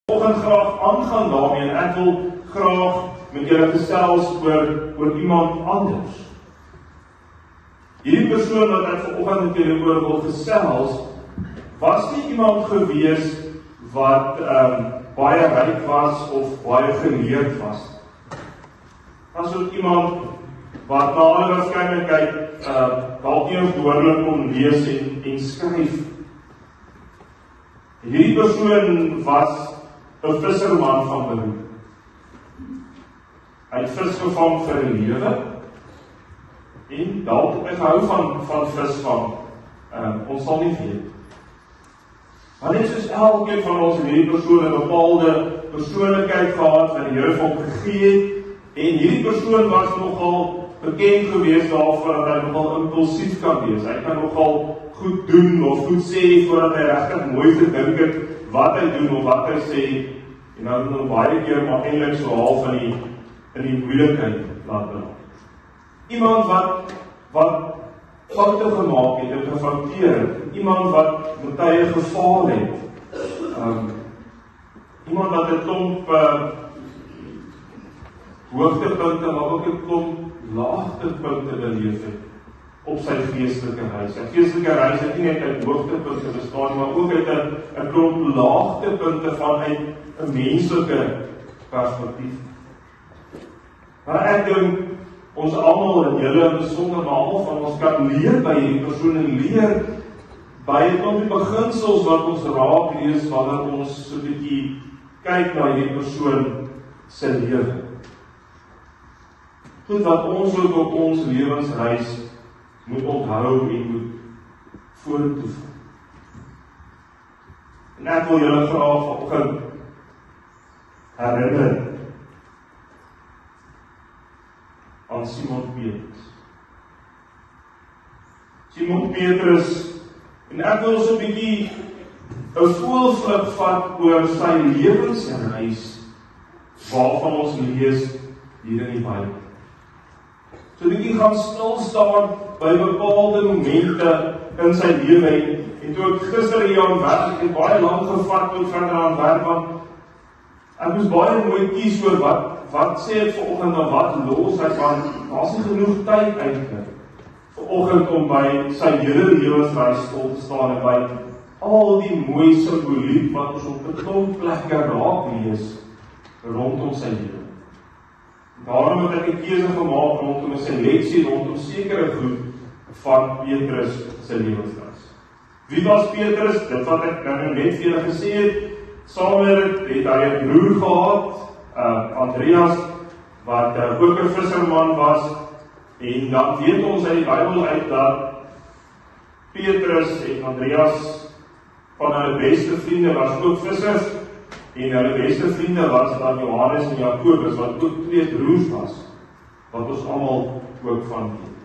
Vanoggend graag aangaan daarmee en ek wil graag met julle gesels oor iemand anders. Hierdie persoon wat ek vanoggend met julle oor wil gesels, was nie iemand gewees wat baie ryk was of baie geleerd was. Was ook iemand wat na alle waarskynlikheid dalk nie ons behoorlik kon lees en skryf. Hierdie persoon was 'n visserman van beroep. Hy het vis gevang vir 'n lewe en dalk het hy gehou van visvang. Ons sal nie weet. Maar net soos elkeen van ons hierdie persoon 'n bepaalde persoonlikheid gehad wat die Here vir hom gegee het, en hierdie persoon was nogal bekend gewees daarvoor dat hy nogal impulsief kan wees. Hy kan nogal goed doen of goed sê voordat hy regtig mooi gedink het wat hy doen of wat hy sê, en dan baie keer maar eintlik so half in die moeilikheid laat bring. Iemand wat foute gemaak het en gefouteer het, iemand wat met tye gefaal het, iemand wat 'n klomp hoogtepunte, maar ook 'n klomp laagtepunte beleef het op sy geestelike reis. Sy geestelike reis het nie net uit hoogtepunte bestaan, maar ook uit 'n klomp laagtepunte vanuit 'n menslike perspektief. Maar ek dink ons almal en julle besonder, maar almal van ons kan leer by hierdie persoon en leer by 'n klomp beginsels wat ons raak lees wanneer ons so 'n bietjie kyk na hierdie persoon se lewe. Goed wat ons ook op ons lewensreis moet onthou en moet vorentoe vat. En ek wil julle graag vanoggend herinner aan Simon Petrus. Simon Petrus, en ek wil so 'n bietjie 'n voelvlug vat oor sy lewensreis waarvan ons lees hier in die Bybel. So 'n bietjie gaan stil staan by bepaalde momente in sy lewe, en toe ek gister hier aan werk, het baie lank gevat tot verder aan werk, want ek moes baie mooi kies oor wat sê ek vanoggend en wat los ek, want daar's nie genoeg tyd eintlik vanoggend om by sy hele lewensreis stil te staan en by al die mooi simboliek wat ons op 'n klomp plekke raak lees rondom sy lewe. Daarom het ek 'n keuse gemaak rondom 'n seleksie rondom sekere goed van Petrus se lewensreis. Wie was Petrus? Dit wat ek nou net vir julle gesê het. Saam met dit het hy 'n broer gehad, Andreas, wat ook 'n visserman was, en dan weet ons uit die Bybel uit dat Petrus en Andreas van hulle beste vriende was ook vissers, en hulle beste vriende was dan Johannes en Jakobus, wat ook twee broers was, wat ons almal ook van weet.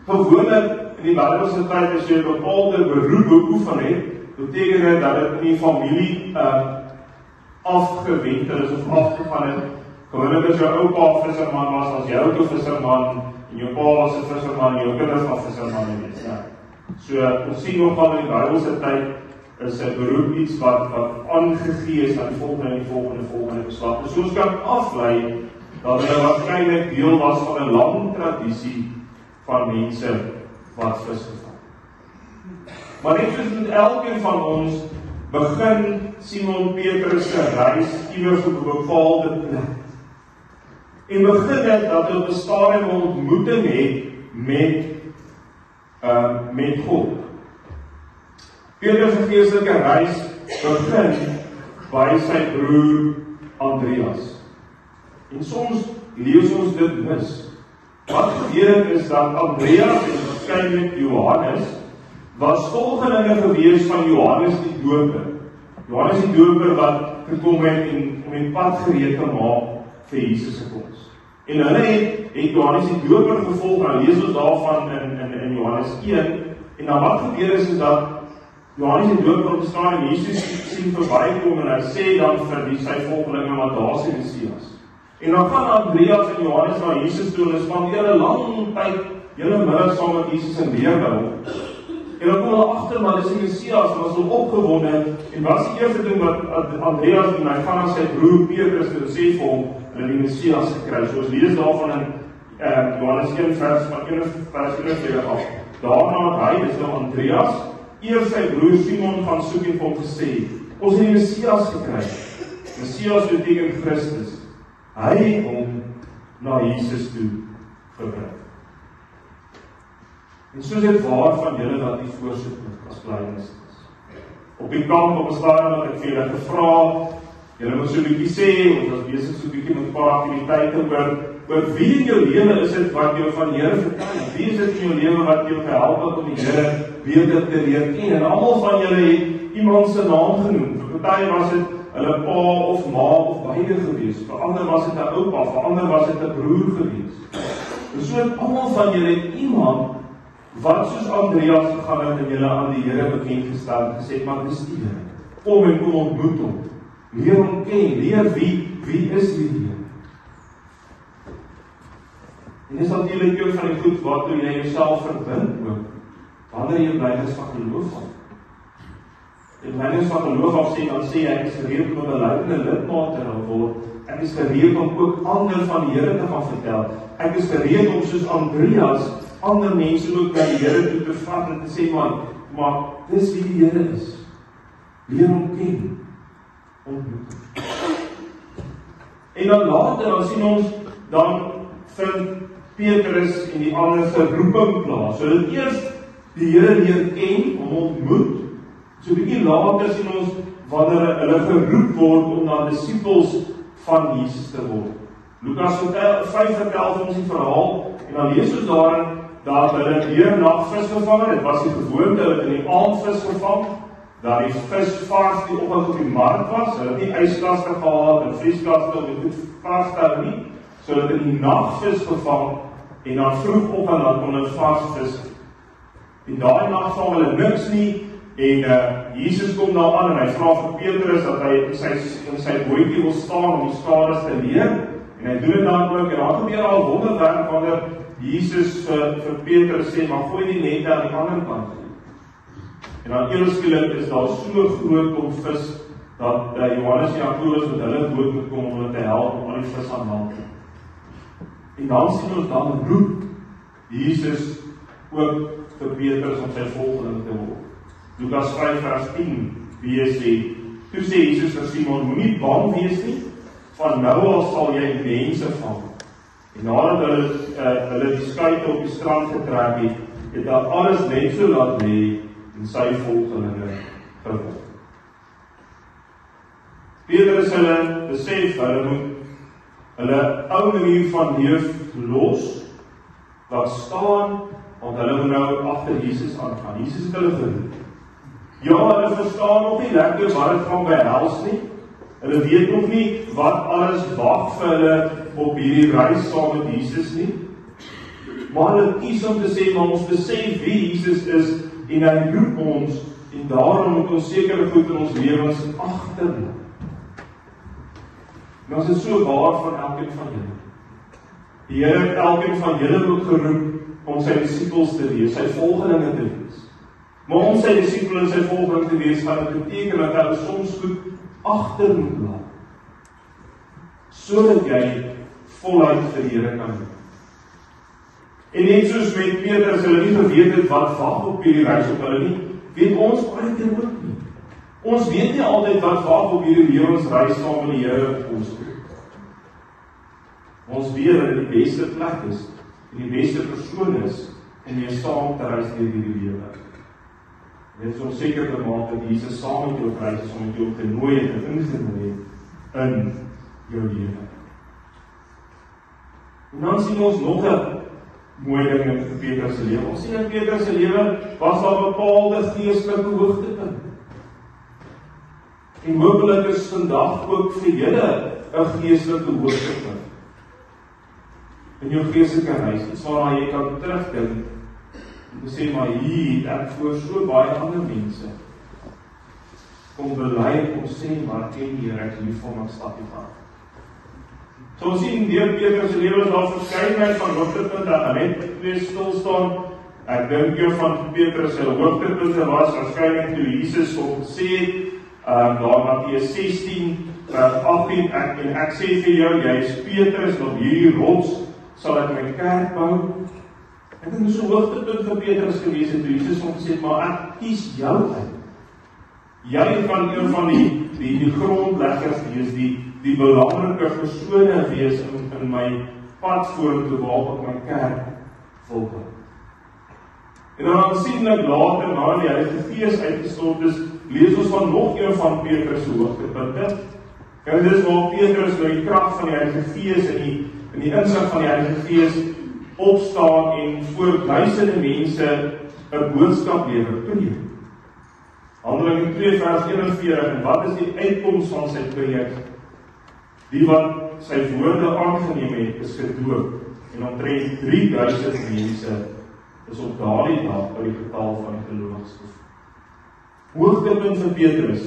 Gewoonlik in die Bybelse tyd, as jy 'n bepaalde beroep beoefen het, beteken dit dat dit in die familie afgewend is of afgegaan het. Gewoonlik as jou oupa visserman was, as jy ook 'n visserman, en jou pa was 'n visserman, en jou kinders was visserman gewees. Ja. So, ons sien nogal in die Bybelse tyd, is 'n beroep iets wat aangegee is aan die volgende geslag. Dus ons kan aflei dat hulle waarskynlik deel was van 'n lang tradisie van mense wat vis gevang. Maar net soos met elkeen van ons, begin Simon Petrus se reis iewers op 'n bepaalde plek. En begin dit dat hy op 'n stadium 'n ontmoeting het met God. Petrus se geestelike reis begin by sy broer Andreas. En soms lees ons dit mis. Wat gebeur is dat Andreas en waarskynlik Johannes was volgelinge gewees van Johannes die Doper. Johannes die Doper wat gekom het om die pad gereed te maak vir Jesus se koms. En hulle het Johannes die Doper gevolg, en lees ons daarvan in Johannes 1, en dan wat gebeur is dat Johannes die Doper op staan en Jesus sien verbykom, en hy sê dan vir sy volgelinge, maar daar is die Messias. En dan gaan Andreas en Johannes na Jesus toe, en spandeer 'n lang tyd, hele middag saam met Jesus en leer by hom. En dan kom hulle agter, maar dis die Messias, en was hulle opgewonde, en wat is die eerste ding wat Andreas doen? Hy gaan na sy broer Petrus toe en sê vir hom, hulle die Messias gekry. So ons lees daarvan in Johannes 1 vers 21 af. Daarna het hy, dis nou Andreas, eers sy broer Simon gaan soek en vir hom gesê, ons het die Messias gekry. Messias beteken Christus. Hy hom na Jesus toe gebring. En soos dit waar van julle wat die voorsit moet as gelykenis is. Op die kamp op 'n stadium wat ek vir julle gevra, julle moet so 'n bietjie sê, ons was besig so 'n bietjie met 'n paar aktiwiteite oor wie in jou lewe is dit wat jou van die Here vertel? Wie is dit in jou lewe wat jou gehelp het om die Here beter te leer ken? En almal van julle het iemand se naam genoem. Vir party was dit hulle pa of ma of beide gewees. Vir ander was dit 'n oupa, vir ander was dit 'n broer gewees. En so almal van julle het iemand wat soos Andreas gegaan het en julle aan die Here bekend gestel en gesê, maar dis die Here. Kom en kom ontmoet hom. Leer hom ken, leer wie is die Here. En dis natuurlik een van die goed waartoe jy jouself verbind ook, wanneer jy blydnis van geloof af. En blydnis van geloof af sê, dan sê ek is gereed om 'n leidende lidmaat te word. Ek is gereed om ook ander van die Here te gaan vertel. Ek is gereed om soos Andreas ander mense ook na die Here toe te vat en te sê, maar dis wie die Here is. Leer hom ken. Ontmoet. En dan later, dan sien ons, dan vind Petrus en die ander se roeping plaas. So dit eers die Here leer ken, hom ontmoet. So 'n bietjie later sien ons wanneer hulle geroep word om na disippels van Jesus te word. Lukas 5 vertel ons die verhaal en dan lees ons daarin dat hulle weer nagvis gevang het. Dit was die gewoonte, hulle het in die aand vis gevang, dat die vis vars die oggend op die mark was. Hulle het nie yskaste gehad en vrieskaste om dit goed vars te hou nie. So hulle het in die nag vis gevang en dan vroeg op en dan kon hulle vars vis. En daai nag vang hulle niks nie en Jesus kom daar aan en hy vra vir Petrus dat hy in sy bootjie wil staan om die skades te leer. En hy doen dit dan ook en dan gebeur al wonderwerk wanneer Jesus vir Petrus sê, maar gooi die nette aan die ander kant. En dan eerskielik is daar so groot kom vis, dat Johannes en Jakobus met hulle boot moet kom om hulle te help om al die vis aan land te. En dan sien ons dan roep Jesus ook vir Petrus om sy volgeling te word. Lukas 5 vers 10, wie sê, toe sê Jesus vir Simon, moenie bang wees nie, van nou al sal jy mense vang. En nadat hulle die skuit op die strand getrek het daar alles net so laat lê en sy volgelinge geword. Petrus hulle besef, hulle moet hulle ou manier van leef los, wat staan, want hulle moet nou agter Jesus aangaan. Jesus het hulle geroep. Ja, hulle verstaan nog nie lekker wat dit gaan behels nie. Hulle weet nog nie wat alles wag vir hulle op hierdie reis saam met Jesus nie. Maar hulle kies om te sê, maar ons besef wie Jesus is en hy roep ons en daarom moet ons sekere goed in ons lewens agterlaat. En ons is so waar van elkeen van julle. Die Here het elkeen van julle ook geroep om sy disippels te wees, sy volgelinge te wees. Maar om sy disipel en sy volgeling te wees, gaan dit beteken dat hy soms goed agter moet laat. Sodat jy voluit vir die Here kan doen. En net soos met Petrus, hulle nie geweet het wat wag op hierdie reis op hulle nie, weet ons baie keer ook nie. Ons weet nie altyd wat wag op hierdie lewensreis saam met die Here op ons toe. Ons weet dat dit die beste plek is, en die beste persoon is, en jy saam te reis deur hierdie lewe. Dit is om seker te maak dat Jesus saam met jou reis is, om met jou te nooi en te ingeneem in jou lewe. En dan sien ons nog 'n mooi ding in Petrus se lewe. Ons sien in Petrus se lewe was daar bepaalde geestelike hoogtepunte. En hopelik is vandag ook vir julle 'n geestelike hoogtepunt. In jou geestelike reis, iets waarna jy kan terugdink en sê, maar hier het ek voor so baie ander mense kom bely om sê, maar ken die Here, ek lief vir my stapie van. So ons sien deur Petrus se lewe is daar verskeidenheid van hoogtepunte, en net twee stil staan, Ek dink een van Petrus se hoogtepunte was waarskynlik toe Jesus hom gesê het, daar Matteus 16, vers 18, en ek sê vir jou, jy is Petrus, op hierdie rots sal ek my kerk bou. Ek dink dit is 'n hoogtepunt vir Petrus gewees het, toe Jesus hom gesê het, maar ek kies jou uit. Jy gaan een van die grondleggers wees, die belangrike persone wees in my pad vorentoe waarop ek my kerk wil bou. En dan aansienlik later, na die Heilige Gees uitgestort is, lees ons van nog een van Petrus se hoogtepunte. En dis waar Petrus met die krag van die Heilige Gees en die insig van die Heilige Gees opstaan en voor duisende mense 'n boodskap lewer, preek. Handelinge 2 vers 41, en wat is die uitkoms van sy preek? Die wat sy woorde aangeneem het, is gedoop, en omtrent 3000 mense is op daardie dag by die getal van die gelowiges. Hoogtepunt vir Petrus.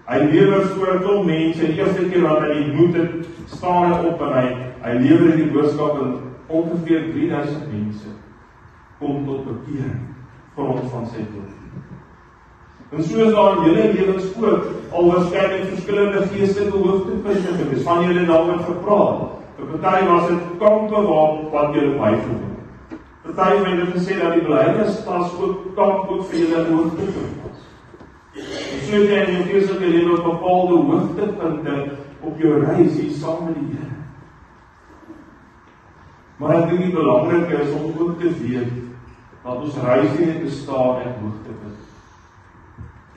Hy lewer voor 'n klomp mense, die eerste keer wat hy die moed het, staan hy op en hy lewer die boodskap en ongeveer 3000 mense kom tot bekering grond van sy dood. En so is daar in julle lewens ook al waarskynlik verskillende geestelike hoogtepunte gewees, van julle daaroor gepraat. Vir party was dit kampe wat julle bygewoon. Party van julle gesê dat die belydenistas ook kamp ook vir julle hoogtepunt was. En so het jy in jou geestelike lewe bepaalde hoogtepunte op jou reis hier saam met die Here. Maar ek dink die belangrike is om ook te weet dat ons reis nie net bestaan uit hoogtepunte.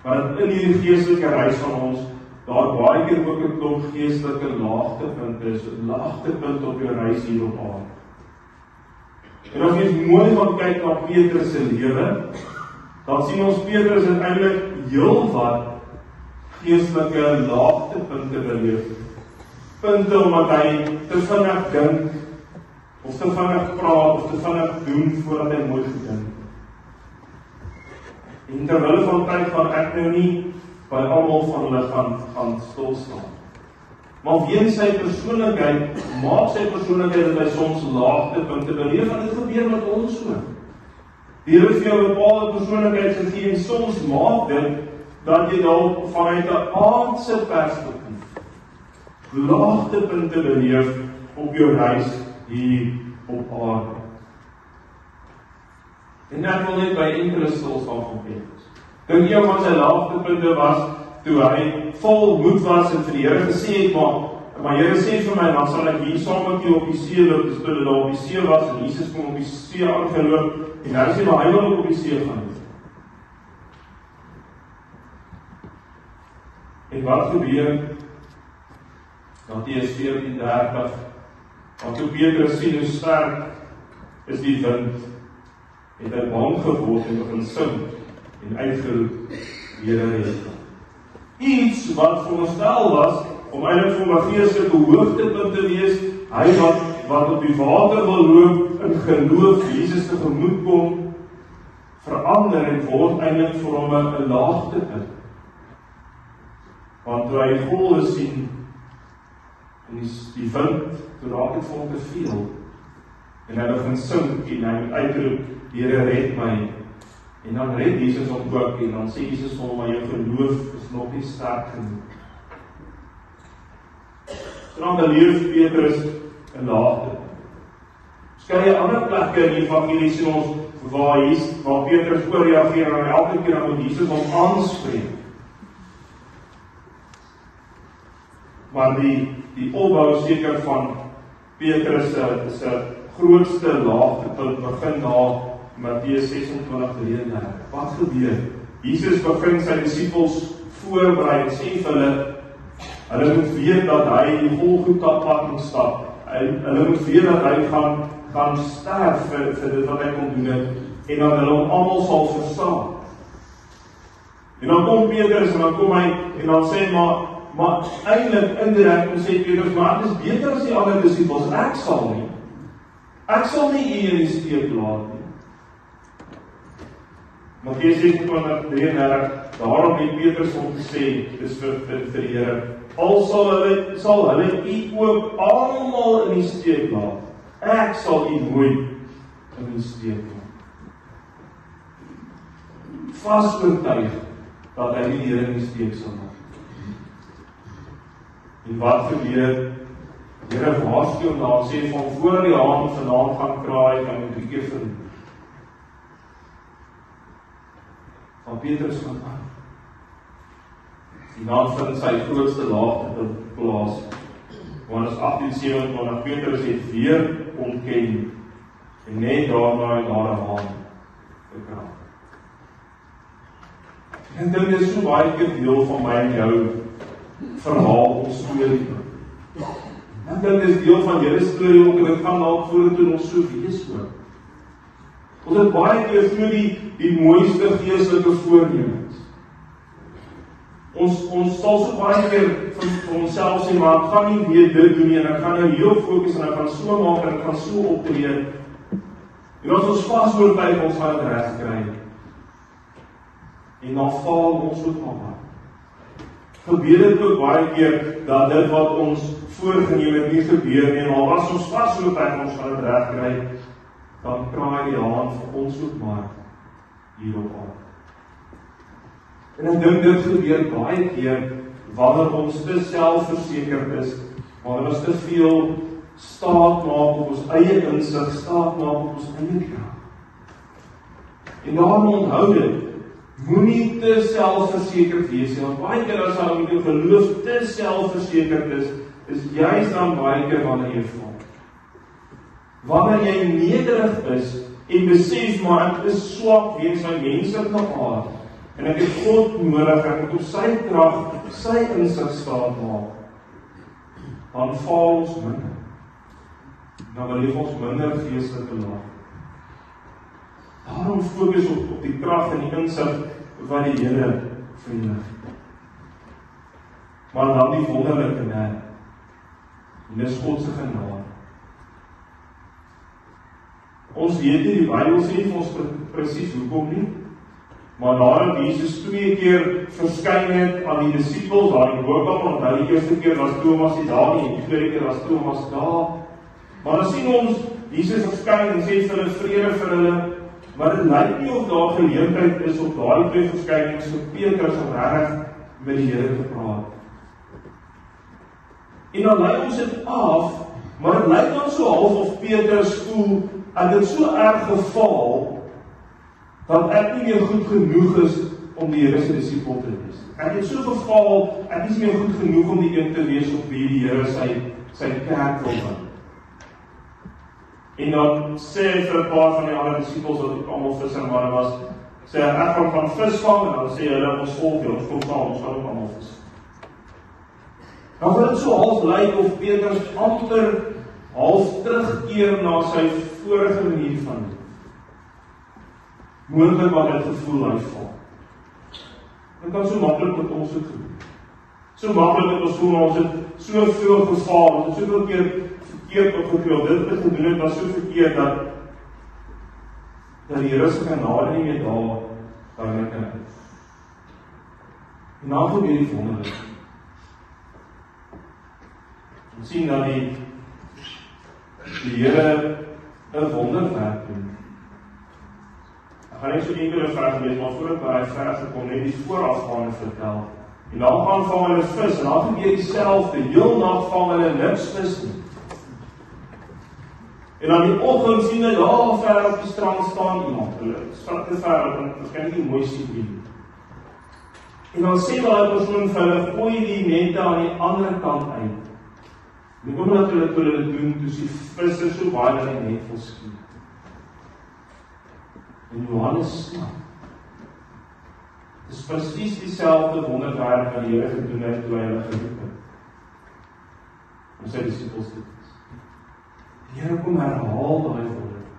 Maar in hierdie geestelike reis van ons, daar baie keer ook 'n klomp geestelike laagtepunte is, 'n laagtepunt op jou reis hier op aarde. En as jy mooi gaan kyk na Petrus se lewe, dan sien ons Petrus het eintlik heelwat geestelike laagtepunte beleef. Punte omdat hy te vinnig dink, of te vinnig praat, of te vinnig doen voordat hy mooi gedink. En terwille van tyd gaan ek nou nie by almal van hulle gaan stilstaan. Maar weens sy persoonlikheid, maak sy persoonlikheid dat hy soms laagtepunte beleef, en dit gebeur met ons so. Die Here vir jou 'n bepaalde persoonlikheid gegee, en soms maak dit dat jy dalk vanuit 'n aardse perspektief laagtepunte beleef op jou reis hier op aarde. En ek wil net by enkele stilstaan van Petrus. Dink een van sy laagtepunte was toe hy vol moed was en vir die Here gesê het, maar Here sê vir my, dan sal ek hier saam met jou op die see loop, dis toe hulle daar op die see was, en Jesus kom op die see aangeloop, en hy sê, maar hy wil ook op die see gaan. En wat gebeur? Matteus 14:30, want toe Petrus sien hoe sterk is die wind, het hy bang geword en begin sink, en uitgeroep, Here red my. Iets wat veronderstel was, om eintlik vir my geestelike hoogtepunt te wees, hy wat op die water wil loop, in geloof Jesus tegemoet kom, verander en word eintlik vir hom 'n laagtepunt. Want toe hy die golwe sien, en die wind, toe raak het vir hom te veel, en hy begin sink, en hy moet uitroep, Here red my, en dan red Jesus hom ook, en dan sê Jesus vir hom, maar jou geloof is nog nie sterk genoeg. So dan beleef Petrus 'n laagtepunt. Skry 'n ander plekke in die evangelie sien ons waar Petrus ooreageer en elke keer dan moet Jesus hom aanspreek. Maar die opbou seker van Petrus se grootste laagtepunt begin na Matteus 26:33. Wat gebeur? Jesus begin sy disippels voorberei en sê vir hulle moet weet dat hy die Golgotha pad moet stap. Hulle moet weet dat hy gaan sterf vir dit wat hy kon doen het, en dat hulle hom almal sal verstaan. En dan kom Petrus en dan kom hy en dan sê maar eintlik indirek kom sê Petrus, maar dit is beter as die ander disippels, ek sal nie u in die steek laat nie. Matteus 26:33, daarom het Petrus hom gesê, dis vir die Here, al sal hulle u ook almal in die steek laat, ek sal u nooit in die steek laat. vas oortuig dat hy nie die Here in die steek sal laat. En wat gebeur? Die Here waarsku hom daar, sê van voor die haan vanaand gaan kraai, kan jy 3 keer verloor. Van Petrus gaan aan. En dan vind sy grootste laagte te plaas. Johannes 18:27, Petrus het weer ontken, en net daarna het daar 'n haan gekraai. En dit is so baie keer deel van my en jou verhaal, ons storie. En dit is deel van julle storie ook, en dit gaan dalk vorentoe ons so wees ook. Ons het baie keer so die mooiste geestelike voornemens. Ons sal so baie keer vir onsself sê, maar ek gaan nie weer dit doen nie, en ek gaan nou heel fokus, en ek gaan so maak, en ek gaan so optree. En as ons vas oortuig, ons gaan dit reg kry. En dan val ons ook maar. Gebeur dit ook baie keer, dat dit wat ons voorgeneem het nie gebeur nie, maar as ons vas oortuig, ons gaan dit reg kry, dan kraai die haan vir ons ook maar hierop aan. En ek dink dit gebeur baie keer, wanneer ons te selfversekerd is, wanneer ons te veel staat maak op ons eie insig, staat maak op ons eie krag. En daarom onthou dit, moenie te selfversekerd wees, want baie keer as jy met jou geloof te selfversekerd is juist dan baie keer wanneer jy val. Wanneer jy nederig is, en besef, maar ek is swak weens my menslike aard, en ek het God nodig, ek moet op sy krag, sy insig staat maak, dan val ons minder. Dan beleef ons minder geestelike laag. Daarom fokus op die krag en die insig wat die Here vriende. Maar dan die wonderlike net, en dis God se genade. Ons weet nie, die Bybel sê vir ons presies hoekom nie, maar nadat Jesus 2 keer verskyn het aan die disippels, daar in Boekop, want die eerste keer was Thomas nie daar nie, die tweede keer was Thomas daar. Maar dan sien ons, Jesus verskyn en sê vir hulle vrede vir hulle, maar dit lyk nie of daar geleentheid is op daai 2 verskynings vir Petrus om reg met die Here te praat. En dan lei ons dit af, maar dit lyk dan so half of Petrus voel, ek het so erg geval, dat ek nie meer goed genoeg is om die Here se disipel te wees. Ek het so geval, ek is nie meer goed genoeg om die een te wees op wie die Here sy kerk wil bou. En dan sê hy vir 'n paar van die ander disipels wat ook almal vissermanne was, sê ek gaan van vis vang, en dan sê hulle ons volg jou, ons kom saam, ons gaan ook almal vis. Dan wil dit so half lyk of Petrus amper half terugkeer na sy vorige manier van doen. Moontlik wat hy gevoel hy val. Dit kan so maklik met ons ook gebeur. So maklik dat ons voel, ons het soveel gefaal, ons het soveel keer verkeerd opgetree, dit wat gedoen het was so verkeerd dat die Here se genade nie meer daar kan is. En dan gebeur die wonderlik. Ons sien dat die Here 'n wonderwerk doen. Ek gaan net so enkele verse lees, maar voordat by die verse kom, net die voorafgaande vertel. En dan gaan vang hulle vis, en dan gebeur dieselfde, heel nag vang hulle niks vis nie. En dan die oggend sien hulle daar ver op die strand staan iemand, hulle stap te ver, en waarskynlik nie mooi sien nie. En dan sê daai persoon vir hulle, gooi die nette aan die ander kant uit. En omdat hulle dit doen, toe die visse so baie dat die net vol skiet. En Johannes snap. Dit is presies dieselfde wonderwerk wat die Here gedoen het toe hy hulle geroep het. En sy disipels dit is. Die Here kom herhaal daai wonderwerk.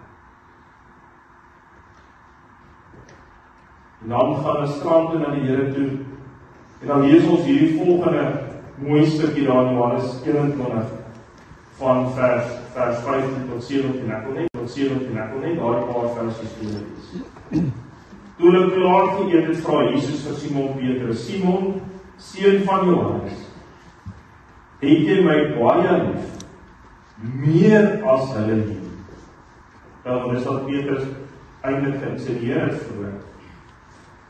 En dan gaan hulle strand toe na die Here toe. En dan lees ons hierdie volgende mooi stukkie daar in Johannes 21 van vers 15 tot 17. Ek wil net daai paar versies lees. Toe hulle klaar geëet het, vra Jesus vir Simon Petrus, Simon, seun van Johannes, het jy my baie lief, meer as hulle lief? Dan is dat Petrus eintlik geïnsinueer het vroeër.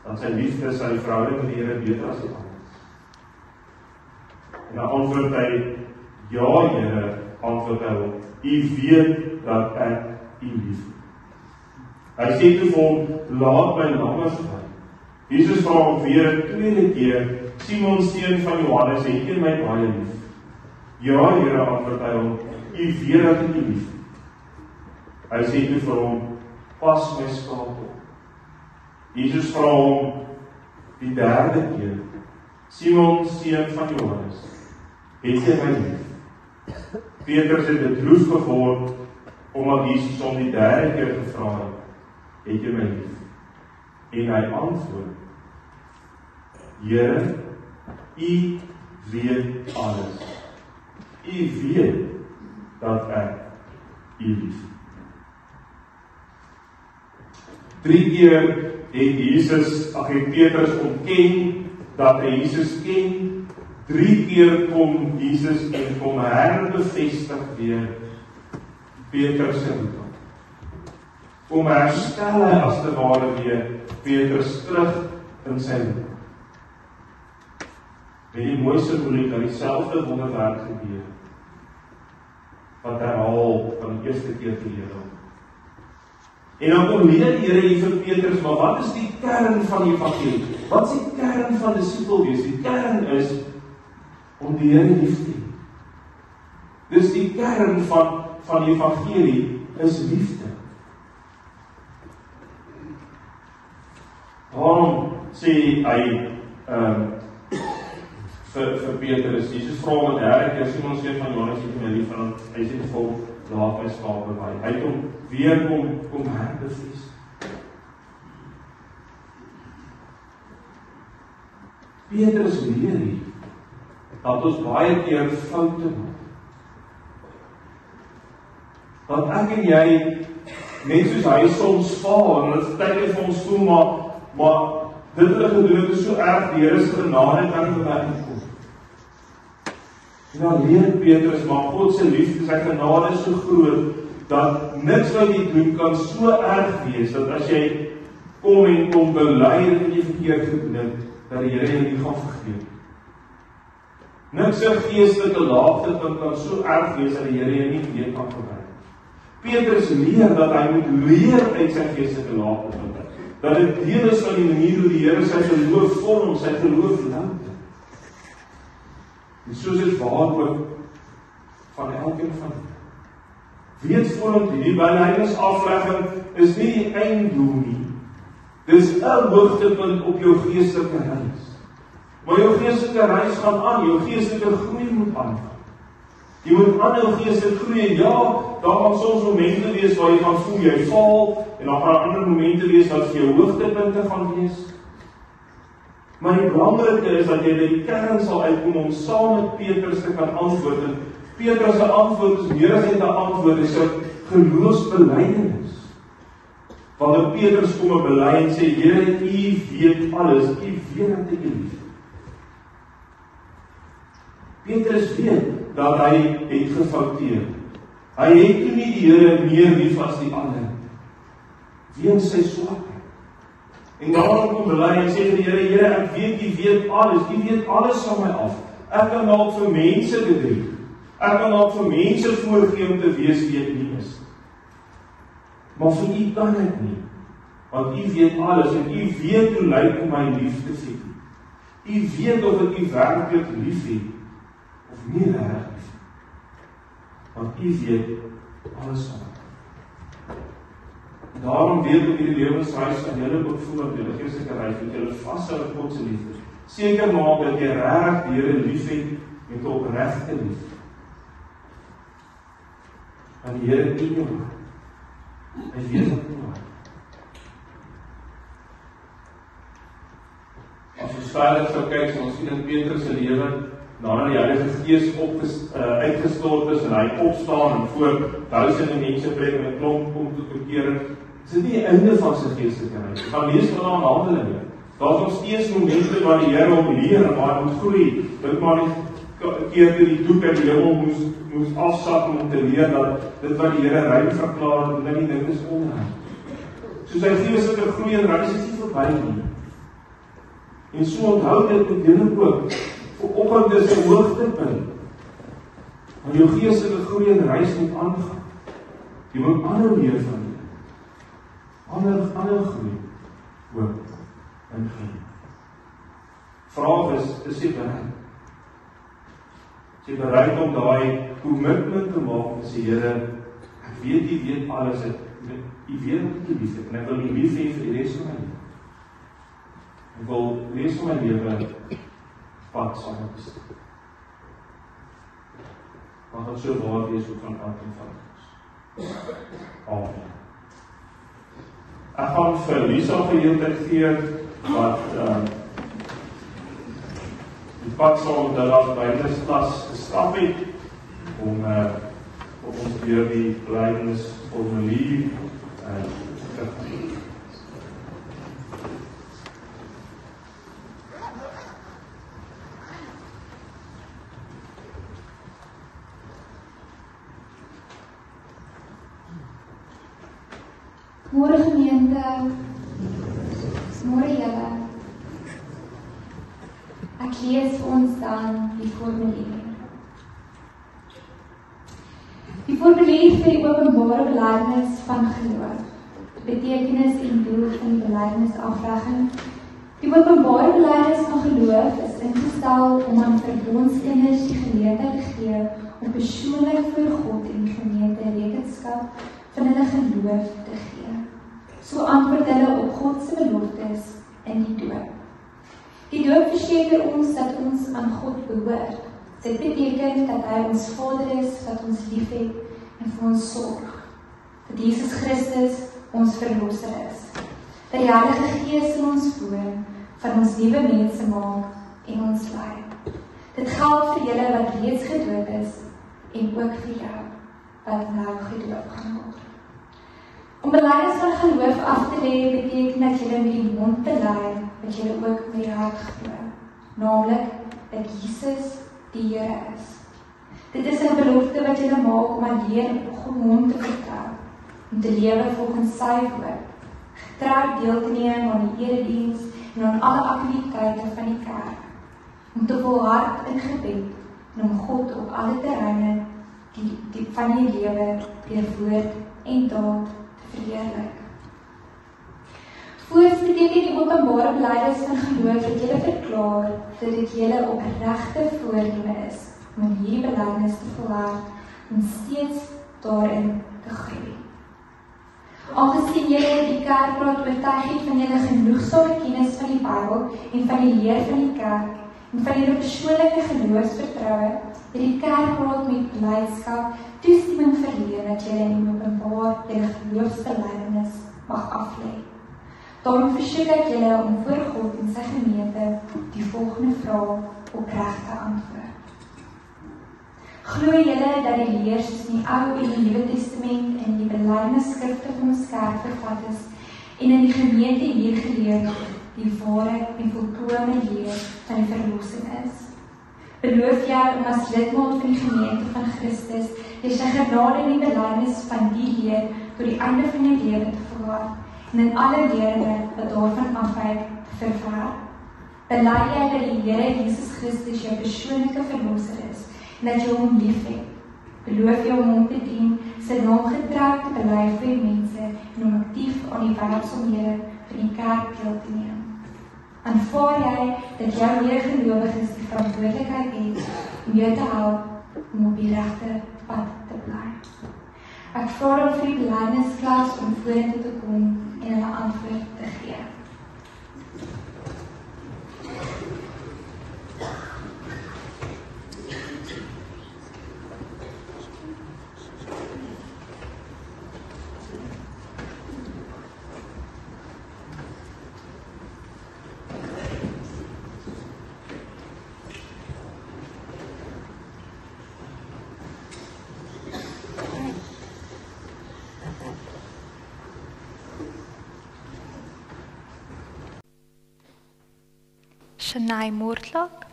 dat sy liefde, sy verhouding met die Here beter as die ander. En dan antwoord hy, ja Here, antwoord hy hom, U weet dat ek U liefhet. Hy sê toe vir hom, laat my langer bly. Jesus vra hom weer 'n tweede keer, Simon seun van Johannes, het jy my baie lief? Ja Here, antwoord hy hom, U weet dat ek U liefhet. Hy sê toe vir hom, pas my skaap op. Jesus vra hom die derde keer, Simon seun van Johannes, het jy my lief? Petrus het bedroef geword, omdat Jesus hom die derde keer gevra het jy my lief? En hy antwoord, Here, U weet alles. U weet dat ek U liefhet. 3 keer het Petrus ontken dat hy Jesus ken. 3 keer kom Jesus en kom herbevestig weer Petrus se roeping. Kom herstel hy as te ware weer Petrus terug in sy roeping. En die mooi simboliek dat dieselfde wonderwerk gebeur wat herhaal van die eerste keer te lewe. En dan kom leer die Here hier vir Petrus, maar wat is die kern van die evangelie? Wat is die kern van disipel wees? Die kern is om die Here lief te hê. Dis die kern van die evangelie is liefde. Daarom sê hy vir Petrus, Jesus vra hom 'n derde keer, Simon seun van Johannes, het jy my lief? En hy sê vir hom, laat my skape by. Hy het hom weer kom herbevestig. Petrus leer hier dat ons baie keer foute maak. Dat ek en jy, net soos hy soms faal, en dit tyd vir ons voel, maar dit hulle gedoen het is so erg, die Here se genade kan nie verwerk kom. En dan leer Petrus, maar God se liefde, sy genade is so groot, dat niks wat jy doen kan so erg wees, dat as jy kom bely dat jy verkeerd gedoen het, dat die Here jou nie gaan vergeef. Niks so geestelike laagte kan so erg wees, dat die Here jou nie weer kan verwerk. Petrus leer dat hy moet leer uit sy geestelike laagte, dat dit deel is van die manier hoe die Here sy geloof vorm, sy geloof louter. En soos dit waar ook van elkeen van die. Weet volgend, die belydenisaflegging is nie die einddoel nie. Dis 'n hoogtepunt op jou geestelike reis. Maar jou geestelike reis gaan aan, jou geestelike groei moet aangaan. Jy moet aanhou geestelik groei en ja, daar gaan soms momente wees waar jy gaan voel jy val en dan gaan ander momente wees wat vir jou hoogtepunte gaan wees. Maar die belangrike is dat jy by die kern sal uitkom om saam met Petrus te kan antwoord. En Petrus se antwoord is meer as net 'n antwoord, dis 'n geloofsbelydenis. Want Petrus kom bely en sê, Here, U weet alles, U weet dat ek U liefhet. Petrus weet dat hy het gefouteer. Hy het toe nie die Here meer lief as die ander, weens sy swakheid. En daarom kom bely en sê vir die Here, Here, ek weet U weet alles, U weet alles van my af. Ek kan dalk vir mense bedrieg. Ek kan dalk vir mense voorgee om te wees wie ek nie is. Maar vir U kan ek nie, want U weet alles en U weet hoe lyk om my lief te sien. U weet of ek U werklik lief het of nie reg lief. Want U weet alles van my. Daarom weet op hierdie lewensreis van julle ook voel dat julle geestelike reis met julle vashou aan God se liefde. Seker maak dat jy reg die Here liefhet met 'n opregte liefde. Want die Here ken jou. Hy weet wat jy maak. As ons verder sou kyk, sal ons sien in Petrus se lewe, nadat die Heilige Gees uitgestort is en hy opstaan en voor duisende mense preek en 'n klomp kom tot bekering, is dit nie die einde van sy geestelike reis. Jy gaan lees van Handelinge. Daar is nog steeds momente waar die Here hom leer en waar hy moet groei. Dink maar nie keer toe die doek uit die hemel moes afsak om te leer dat dit wat die Here rein verklaar het, dat die ding is onrein. So sy geestelike groei en reis is nie verby nie. En so onthou dit met julle ook. Vanoggend is 'n hoogtepunt. Want jou geestelike groei en reis moet aangaan. Jy moet ander leer van dit. Ander groei. Ook in geen. Vraag is jy bereid? Is jy bereid om daai commitment te maak en sê, Here, ek weet jy weet alles, jy weet wat ek lief het, en ek wil jy lief hê vir die res van my lewe. Ek wil die res van my lewe pad saam met U. Mag het so waar wees ook van elkeen van ons. Amen. Ek gaan vir Lisa geleentheid gee wat die pad saam met hulle blydensklas gestap het om op ons deur die blydensformulier te gaan. Môre gemeente, môre julle. Ek lees vir ons dan die formulier. Die formulier vir die openbare belydenis van geloof. Die betekenis en doel van die belydenisaflegging. Die openbare belydenis van geloof is ingestel om aan verbondskinders die geleentheid te gee om persoonlik voor God en die gemeente rekenskap van hulle geloof te gee. So antwoord hulle op God se beloftes in die doop. Die doop verseker ons dat ons aan God behoort. Dit beteken dat hy ons Vader is, wat ons liefhet en vir ons sorg. Dat Jesus Christus ons verlosser is. Dat die Heilige Gees in ons woon, van ons nuwe mense maak en ons lei. Dit geld vir julle wat reeds gedoop is en ook vir jou wat nou gedoop gaan word. Om belydenis van geloof af te lê beteken dat jy met die mond bely wat jy ook met die hart glo, naamlik dat Jesus die Here is. Dit is 'n belofte wat jy maak om alleen op God mond te vertrou, om te lewe volgens sy woord, getrou deel te neem aan die erediens en aan alle aktiwiteite van die kerk, om te volhard in gebed en om God op alle terreine van die lewe deur woord en daad verheerlik. Voorts beteken die openbare belydenis van geloof dat jy verklaar dat dit jy opregte voorneme is om hierdie belydenis te volhard en steeds daarin te groei. Aangesien jy die kerkraad oortuig het van julle genoegsame kennis van die Bybel en van die leer van die kerk en van julle persoonlike geloofsvertroue, het die kerkraad met blydskap toestemming verleen dat julle in openbaar julle geloofsbelydenis mag aflê. Daarom versoek ek julle om voor God en sy gemeente die volgende vraag opreg te antwoord. Glo julle dat die leer soos in die Ou en die Nuwe Testament en die belydenisskrifte van ons kerk vervat is en in die gemeente hier geleer word, die ware en volkome leer van die verlossing is? Beloof jy om as lidmaat van die gemeente van Christus jy sy genade en die belydenis van die leer tot die einde van jou lewe te volhard en in alle leringe wat daarvan afwyk te verwerp? Bely jy dat die Here Jesus Christus jou persoonlike verlosser is en dat jy hom liefhet? Beloof jy om hom te dien, sy naam getrou te bely vir mense en om aktief aan die werksomhede vir die kerk deel te neem? Aanvaar jy dat jou medegelowiges die verantwoordelikheid het om jou te help om op die regte pad te bly? Ek vra dan vir die belydensklas om vorentoe te kom en hulle antwoord te gee. Shanae Moortlak.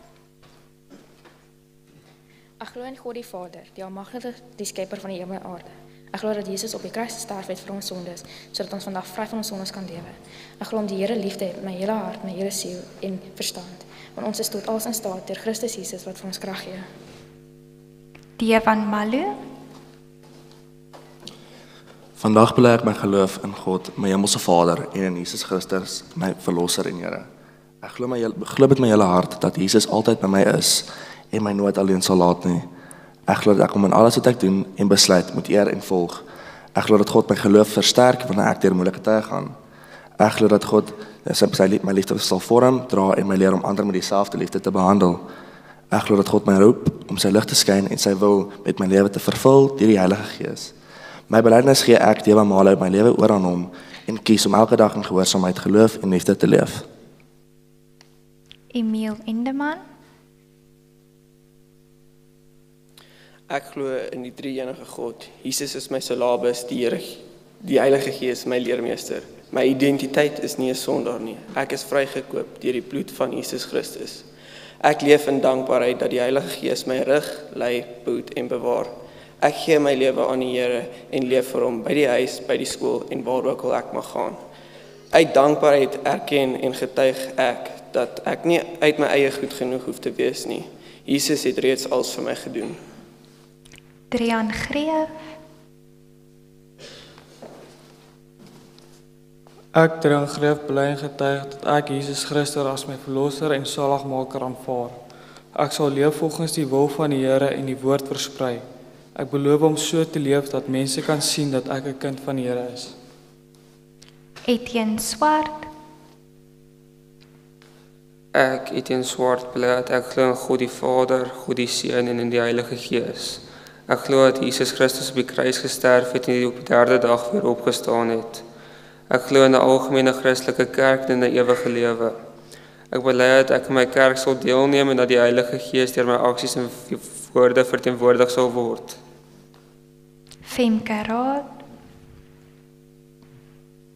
Ek glo in God die Vader, die almagtige, die skepper van die hemel en aarde. Ek glo dat Jesus op die kruis gesterf het vir ons sondes, sodat ons vandag vry van ons sondes kan lewe. Ek glo om die Here lief te hê met my hele hart, my hele siel en verstand, want ons is tot alles in staat deur Christus Jesus wat vir ons krag gee. Devan Malu, Vandag bely ek my geloof in God, my hemelse Vader en in Jesus Christus, my verlosser en Here. Ek glo met my hele hart dat Jesus altyd by my is en my nooit alleen sal laat nie. Ek glo dat ek hom in alles wat ek doen en besluit moet eer en volg. Ek glo dat God my geloof versterk wanneer ek deur moeilike tye gaan. Ek glo dat God my liefde sal vorm, dra en my leer om ander met dieselfde liefde te behandel. Ek glo dat God my roep om sy lig te skyn en sy wil met my lewe te vervul deur die Heilige Gees. My belydenis gee ek teewamaal uit my lewe oor aan hom en kies om elke dag in gehoorsaamheid, geloof en liefde te leef. Emiel Endeman, Ek glo in die drie-enige God. Jesus is my Salabas, die Here, die Heilige Gees, my leermeester. My identiteit is nie 'n sondaar nie. Ek is vrygekoop deur die bloed van Jesus Christus. Ek leef in dankbaarheid dat die Heilige Gees my rig, lei, behoed en bewaar. Ek gee my lewe aan die Here en leef vir hom by die huis, by die skool en waar ook al ek mag gaan. Uit dankbaarheid erken en getuig ek dat ek nie uit my eie goed genoeg hoef te wees nie. Jesus het reeds alles vir my gedoen. Drian Greef, Ek, Drian Greef, bely en getuig dat ek Jesus Christus as my verlosser en saligmaker aanvaar. Ek sal leef volgens die wil van die Here en die woord versprei. Ek beloof om so te leef dat mense kan sien dat ek 'n kind van die Here is. Etienne Swart, Ek, Etienne Swart, bely dat ek glo in God die Vader, God die Seun en in die Heilige Gees. Ek glo dat Jesus Christus op die kruis gesterf het en op die derde dag weer opgestaan het. Ek glo in 'n algemene Christelike kerk en in 'n ewige lewe. Ek bely dat ek in my kerk sal deelneem en dat die Heilige Gees deur my aksies en woorde verteenwoordig sal word. Femke Raad,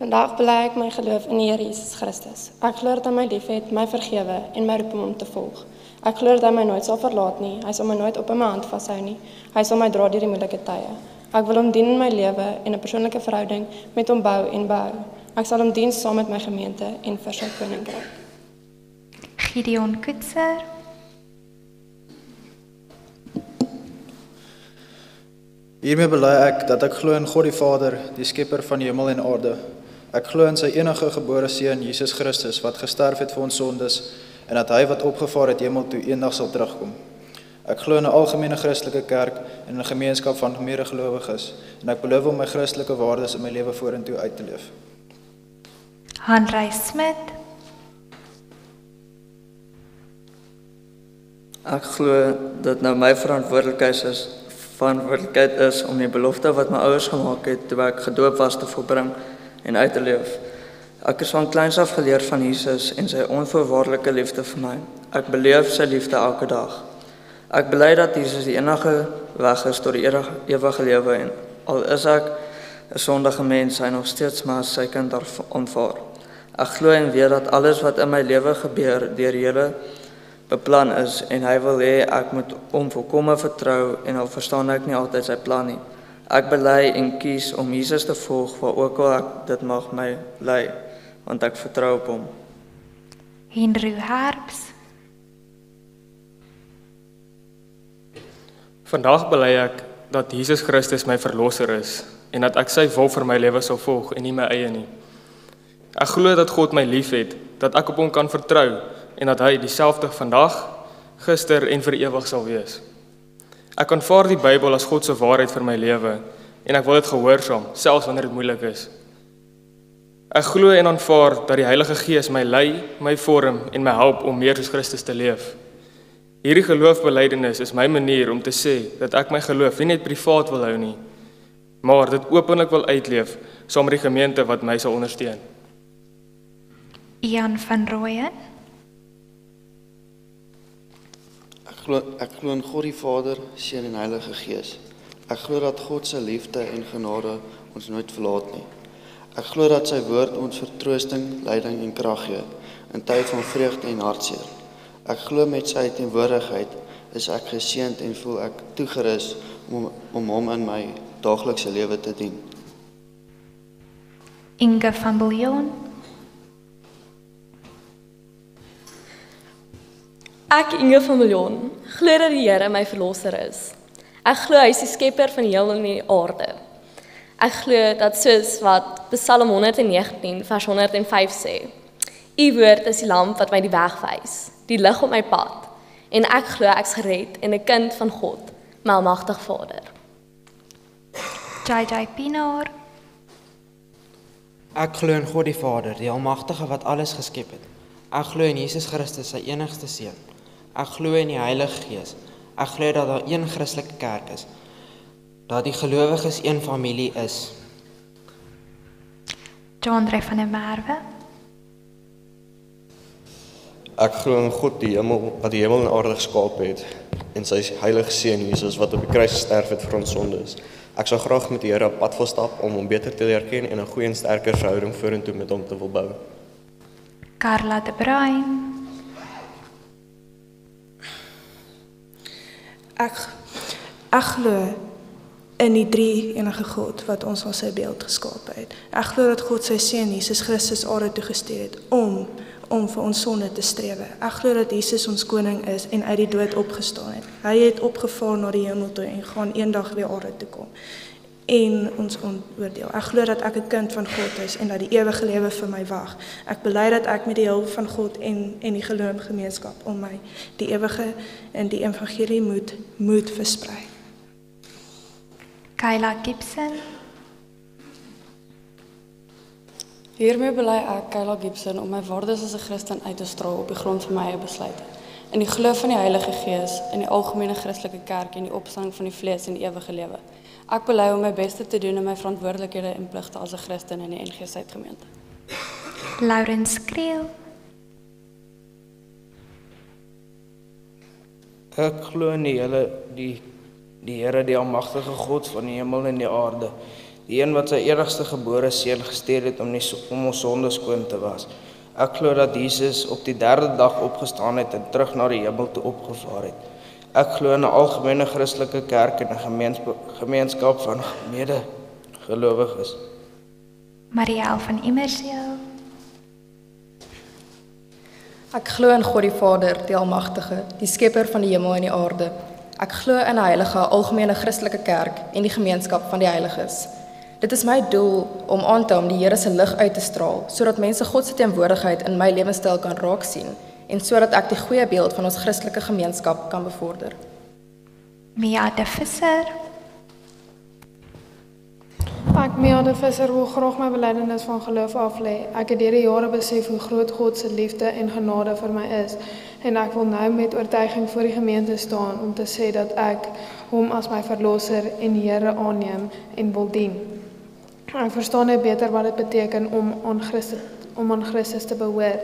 Vandag bely ek my geloof in die Here Jesus Christus. Ek glo dat hy my liefhet, my vergewe en my roep om hom te volg. Ek glo dat hy my nooit sal verlaat nie, hy sal my nooit op in my hand vashou nie, hy sal my dra deur die moeilike tye. Ek wil hom dien in my lewe en 'n persoonlike verhouding met hom bou en behou. Ek sal hom dien saam met my gemeente en vir sy koninkryk. Gideon Kutser, Hiermee bely ek dat ek glo in God die Vader, die skepper van hemel en aarde. Ek glo in sy enige gebore seun Jesus Christus wat gesterf het vir ons sondes en dat hy wat opgevaar het hemel toe eendag sal terugkom. Ek glo in 'n algemene Christelike kerk en 'n gemeenskap van medegelowiges en ek beloof om my Christelike waardes in my lewe vorentoe uit te leef. Hanrey Smit, Ek glo dat nou my verantwoordelikheid is om die belofte wat my ouers gemaak het toe ek gedoop was te volbring en uit te leef. Ek is van kleins af geleer van Jesus en sy onvoorwaardelike liefde vir my. Ek beleef sy liefde elke dag. Ek bely dat Jesus die enige weg is tot die ewige lewe en al is ek 'n sondige mens, hy nog steeds maar sy kind aanvaar. Ek glo en weet dat alles wat in my lewe gebeur deur die Here beplan is en hy wil hê ek moet hom volkome vertrou en al verstaan ek nie altyd sy plan nie. Ek bely en kies om Jesus te volg waar ook al ek dit mag my lei, want ek vertrou op hom. Henry Herbs, Vandag bely ek dat Jesus Christus my verlosser is en dat ek sy wil vir my lewe sal volg en nie my eie nie. Ek glo dat God my liefhet, dat ek op hom kan vertrou en dat hy dieselfde vandag, gister en vir ewig sal wees. Ek aanvaar die Bybel as God se waarheid vir my lewe en ek wil dit gehoorsaam, selfs wanneer dit moeilik is. Ek glo en aanvaar dat die Heilige Gees my lei, my vorm en my help om meer soos Christus te leef. Hierdie geloofbelydenis is my manier om te sê dat ek my geloof nie net privaat wil hou nie, maar dit openlik wil uitleef saam met die gemeente wat my sal ondersteun. Ian van Rooyen, Ek glo in God die Vader, Seun en Heilige Gees. Ek glo dat God se liefde en genade ons nooit verlaat nie. Ek glo dat sy woord ons vertroosting, leiding en krag gee in tye van vreugde en hartseer. Ek glo met sy teenwoordigheid is ek geseënd en voel ek toegerus om hom in my daaglikse lewe te dien. Inge van Biljon, Ek, Inge van Biljon, glo dat die Here my verlosser is. Ek glo hy is die skepper van die hemel en die aarde. Ek glo dat soos wat Psalm 119 vers 105 sê, U woord is die lamp wat my die weg wys, die lig op my pad, en ek glo ek's gered en 'n kind van God, my almagtige Vader. JJ Pinaar, Ek glo in God die Vader, die Almagtige wat alles geskep het. Ek glo in Jesus Christus, sy enigste Seun. Ek glo in die Heilige Gees. Ek glo dat daar een Christelike kerk is, dat die gelowiges een familie is. John Drey van der Merwe, Ek glo in God die hemel, wat die hemel en aarde geskaap het, en sy heilige Seun Jesus wat op die kruis gesterf het vir ons sondes. Ek sou graag met die Here op pad wil stap om hom beter te leer ken en 'n goeie en sterker verhouding vorentoe met hom te wil bou. Carla de Bruin, Ek glo in die drie enige God wat ons aan sy beeld geskaap het. Ek glo dat God sy Seun Jesus Christus aarde toe gestuur het om vir ons sonde te strewe. Ek glo dat Jesus ons koning is en uit die dood opgestaan het. Hy het opgevaar na die hemel toe en gaan eendag weer aarde toe kom en ons oordeel. Ek glo dat ek 'n kind van God is en dat die ewige lewe vir my wag. Ek bely dat ek met die hulp van God en die geloofsgemeenskap om my die ewige en die evangelie moet versprei. Kayla Gibson, Hiermee bely ek, Kayla Gibson, om my waardes as 'n Christen uit te straal op die grond van my eie besluite. In die geloof van die Heilige Gees, in die algemene Christelike kerk en die opstanding van die vlees en die ewige lewe. Ek bely om my beste te doen in my verantwoordelikhede en pligte as 'n Christen in die NG Suidgemeente. Laurens Kriel, Ek glo in die Here, die almagtige God van die hemel en die aarde, die een wat sy enigste gebore Seun gestuur het om ons sondes skoon te was. Ek glo dat Jesus op die 3de dag opgestaan het en terug na die hemel toe opgevaar het. Ek glo in 'n algemene Christelike kerk en 'n gemeenskap van mede-gelowiges. Marielle van Immersdeel, Ek glo in God die Vader, die Almagtige, die skepper van die hemel en die aarde. Ek glo in 'n heilige, algemene Christelike kerk en die gemeenskap van die heiliges. Dit is my doel om aan te hou om die Here se lig uit te straal, sodat mense God se teenwoordigheid in my lewenstyl kan raak sien en sodat ek die goeie beeld van ons Christelike gemeenskap kan bevorder. Mia de Visser, Ek, Mia de Visser, wil graag my belydenis van geloof aflê. Ek het deur die jare besef hoe groot God se liefde en genade vir my is en ek wil nou met oortuiging voor die gemeente staan om te sê dat ek hom as my verlosser en Here aanneem en wil dien. Ek verstaan nou beter wat dit beteken om aan Christus te behoort,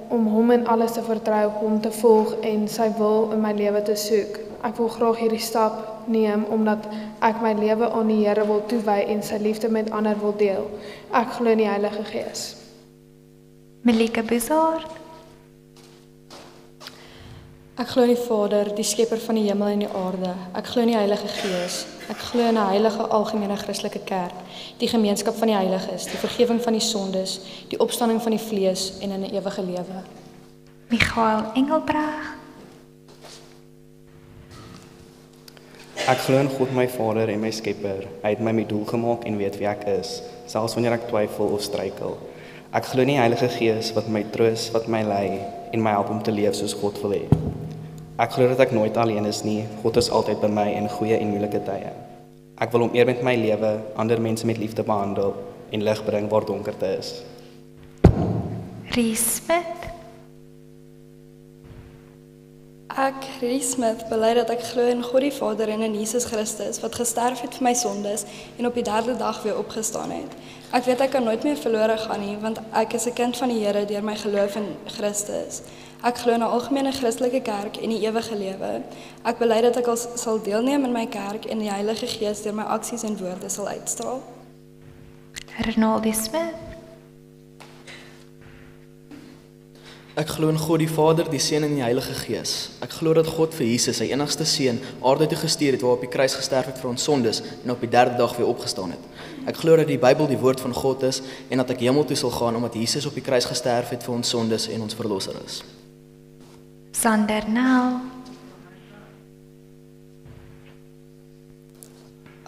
om hom in alles te vertrou, hom te volg en sy wil in my lewe te soek. Ek wil graag hierdie stap neem omdat ek my lewe aan die Here wil toewy en sy liefde met ander wil deel. Ek glo in die Heilige Gees. Melike Bizard, Ek glo in die Vader, die skepper van die hemel en die aarde. Ek glo in die Heilige Gees. Ek glo in 'n heilige algemene Christelike kerk, die gemeenskap van die heiliges, die vergifnis van die sondes, die opstanding van die vlees en in 'n ewige lewe. Michael Engelbreg, Ek glo in God my Vader en my Skepper. Hy het my met doel gemaak en weet wie ek is, selfs wanneer ek twyfel of struikel. Ek glo in die Heilige Gees wat my troos, wat my lei en my help om te leef soos God wil hê. Ek glo dat ek nooit alleen is nie. God is altyd by my in goeie en moeilike tye. Ek wil hom eer met my lewe, ander mense met liefde behandel en lig bring waar donkerte is. Ries Smith, Ek, Ries Smith, bely dat ek glo in God die Vader en in Jesus Christus wat gesterf het vir my sondes en op die 3de dag weer opgestaan het. Ek weet ek kan nooit meer verlore gaan nie, want ek is 'n kind van die Here deur my geloof in Christus. Ek glo in 'n algemene Christelike kerk en die ewige lewe. Ek bely dat ek sal deelneem in my kerk en die Heilige Gees deur my aksies en woorde sal uitstraal. Ronaldo Smith, Ek glo in God die Vader, die Seun en die Heilige Gees. Ek glo dat God vir Jesus, sy enigste seun, aarde toe gestuur het waar op die kruis gesterf het vir ons sondes en op die 3de dag weer opgestaan het. Ek glo dat die Bybel die woord van God is en dat ek hemel toe sal gaan omdat Jesus op die kruis gesterf het vir ons sondes en ons verlosser is. Sander Nel.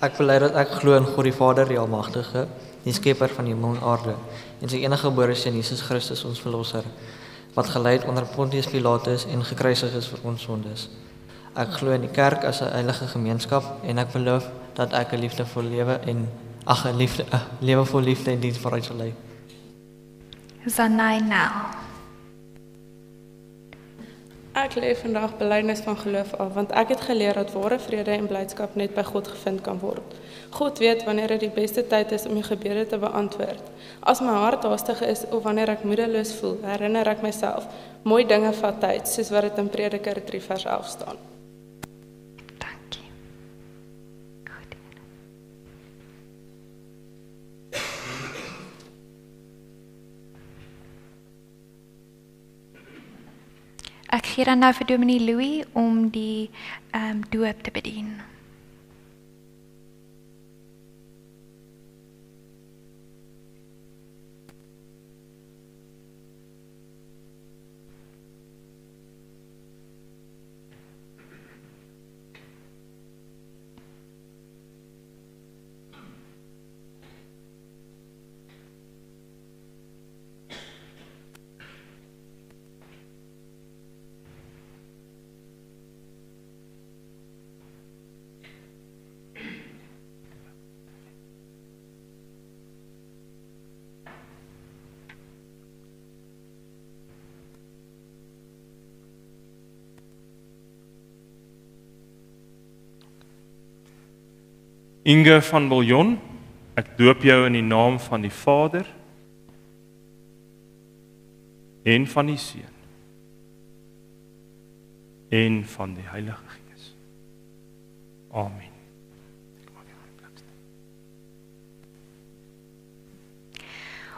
Ek bely dat ek glo in God die Vader, die Almagtige, die skepper van hemel en aarde, en sy enige gebore seun Jesus Christus, ons verlosser, wat gelei het onder Pontius Pilatus en gekruisig is vir ons sondes. Ek glo in die kerk as 'n heilige gemeenskap en ek beloof dat ek 'n liefdevol lewe en 'n lewe vol liefde en diens vooruit sal lei. Zanai Nel. Ek lê vandag belydenis van geloof af, want ek het geleer dat ware vrede en blydskap net by God gevind kan word. God weet wanneer dit die beste tyd is om die gebede te beantwoord. As my hart haastig is of wanneer ek moedeloos voel, herinner ek myself, mooi dinge vat tyd, soos wat dit in Prediker 3 vers 11 staan. Ek gee dan nou vir Dominee Louis om die doop te bedien. Inge van Biljon, ek doop jou in die naam van die Vader en van die Seun en van die Heilige Gees. Amen.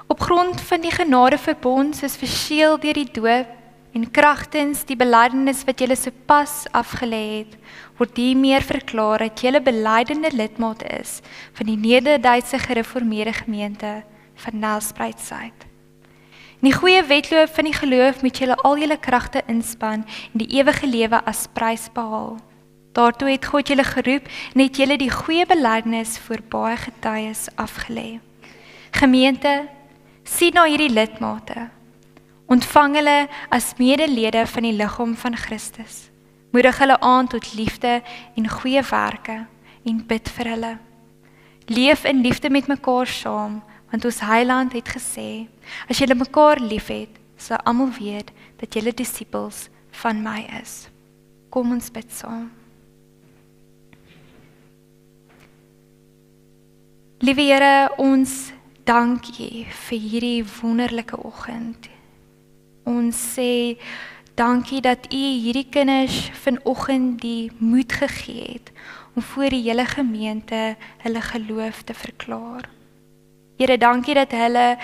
Op grond van die genadeverbond soos verseël deur die doop en kragtens die belydenis wat julle sopas afgelê het, word hiermee verklaar dat julle belydende lidmaat is van die Nederduitse Gereformeerde Gemeente van Nelspruit-Suid. In die goeie wedloop van die geloof moet julle al julle kragte inspann en die ewige lewe as prys behaal. Daartoe het God julle geroep en het julle die goeie belydenis voor baie getuies afgelê. Gemeente, sien na hierdie lidmate. Ontvang hulle as medelede van die liggaam van Christus. Moedig hulle aan tot liefde en goeie werke en bid vir hulle. Leef in liefde met mekaar saam, want ons Heiland het gesê, as julle mekaar liefhet, sal almal weet dat julle disippels van my is. Kom ons bid saam. Liewe Here, ons dank U vir hierdie wonderlike oggend. Ons sê dankie dat U hierdie kinders vanoggend die moed gegee het om voor die hele gemeente hulle geloof te verklaar. Here, dankie dat hulle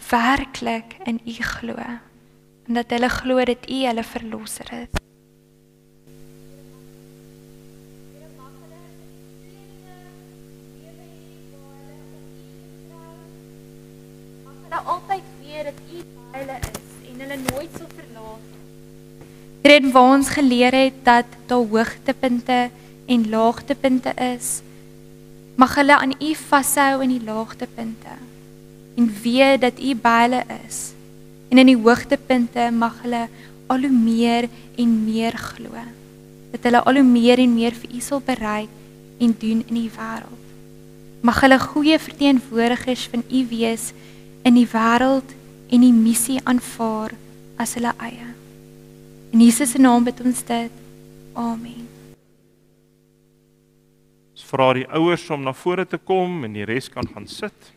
werklik in U glo en dat hulle glo dat U hulle verlosser is. Hulle altyd weet dat U by hulle is en hulle nooit sal verlaat. Here, waar ons geleer het dat daar hoogtepunte en laagtepunte is, mag hulle aan U vashou in die laagtepunte en weet dat U by hulle is. En in die hoogtepunte mag hulle al hoe meer en meer glo. Dat hulle al hoe meer en meer vir U sal bereik en doen in die wêreld. Mag hulle goeie verteenwoordigers van U wees in die wêreld en die missie aanvaar as hulle eie. In Jesus se naam bid ons dit. Amen. Ons vra die ouers om na vore te kom en die res kan gaan sit.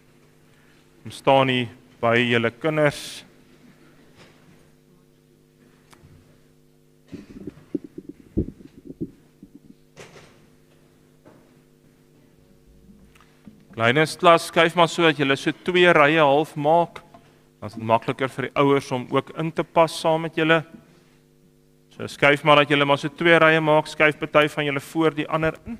Ons staan hier by julle kinders. Kleines klas, skuif maar so dat julle so 2 rye half maak. Dan is dit makliker vir die ouers om ook in te pas saam met julle. So skuif maar dat julle maar so 2 rye maak, skuif party van julle voor die ander in.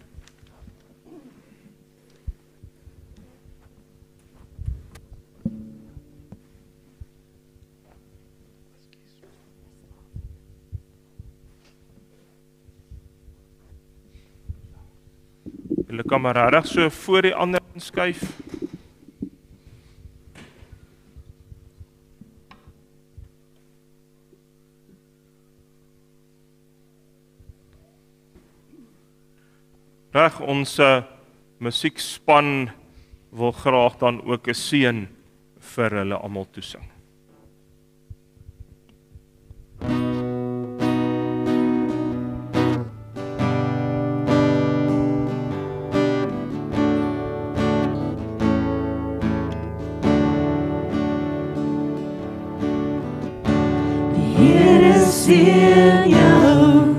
Julle kan maar regtig so voor die ander inskuif. Reg, ons musiekspan wil graag dan ook 'n seën vir hulle almal toesing. Seën jou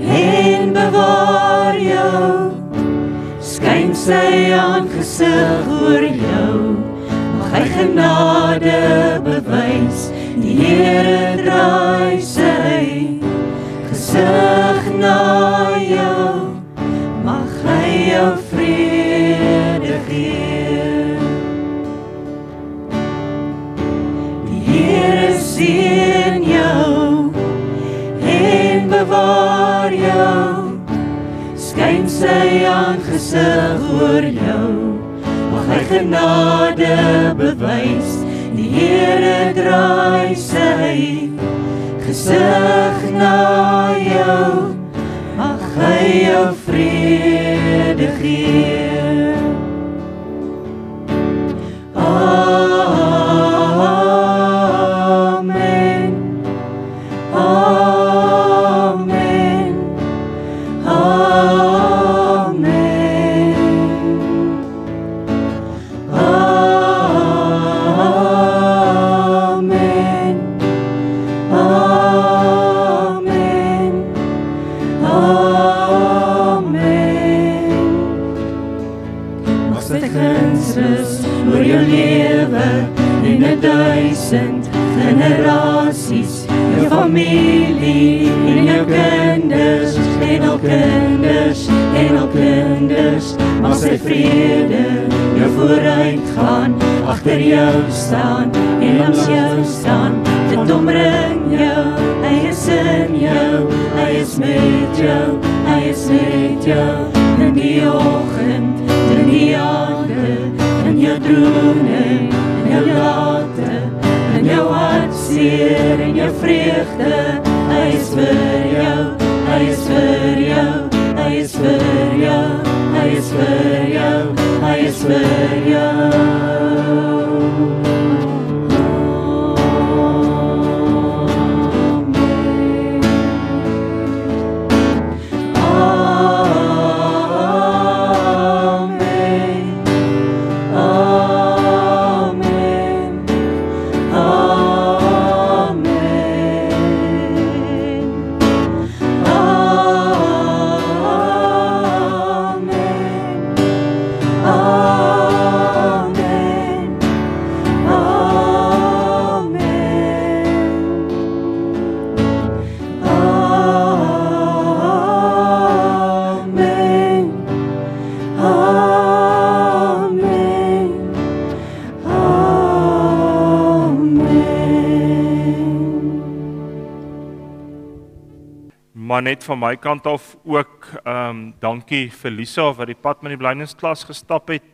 en bewaar jou, skyn sy aangesig oor jou, mag hy genade bewys, die Here draai sy gesig na jou, mag hy jou vrede gee. Die Here seën jou bewaar jou, skyn sy aangesig oor jou, mag hy genade bewys, die Here draai sy gesig na jou, mag hy jou vrede gee. Generasies, jou familie en jou kinders en al kinders en al kinders, mag sy vrede jou vooruit gaan, agter jou staan en langs jou staan, dit omring jou, hy is in jou, hy is met jou, hy is met jou, in die oggend, in die aande, in jou drome, in jou late, in jou hartseer en jou vreugde, hy is vir jou, hy is vir jou, hy is vir jou, hy is vir jou, hy is vir jou. Maar net van my kant af ook dankie vir Lisa wat die pad met die blindingsklas gestap het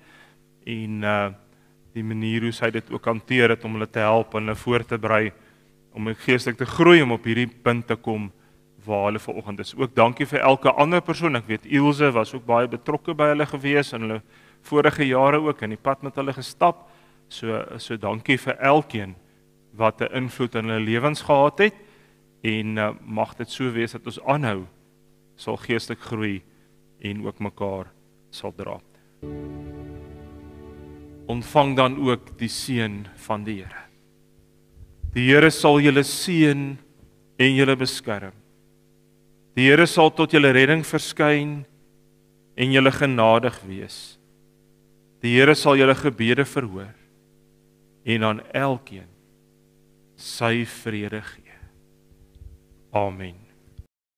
en die manier hoe sy dit ook hanteer het om hulle te help en hulle voor te berei om geestelik te groei om op hierdie punt te kom waar hulle vanoggend is. Ook dankie vir elke ander persoon. Ek weet Ilse was ook baie betrokke by hulle gewees en hulle vorige jare ook in die pad met hulle gestap. So dankie vir elkeen wat 'n invloed in hulle lewens gehad het. En mag dit so wees dat ons aanhou sal geestelik groei en ook mekaar sal dra. Ontvang dan ook die seën van die Here. Die Here sal julle seën en julle beskerm. Die Here sal tot julle redding verskyn en julle genadig wees. Die Here sal julle gebede verhoor en aan elkeen sy vrede gee. Amen.